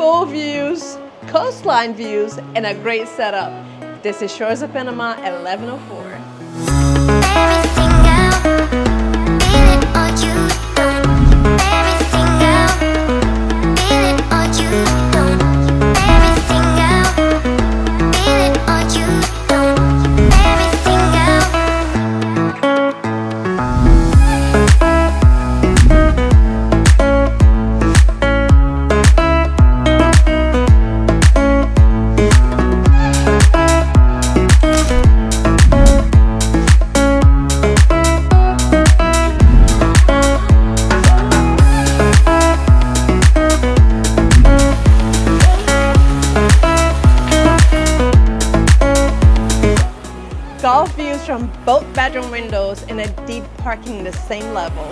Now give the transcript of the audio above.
Pool views, coastline views, and a great setup. This is Shores of Panama at 1104. Golf views from both bedroom windows and a deep parking in the same level.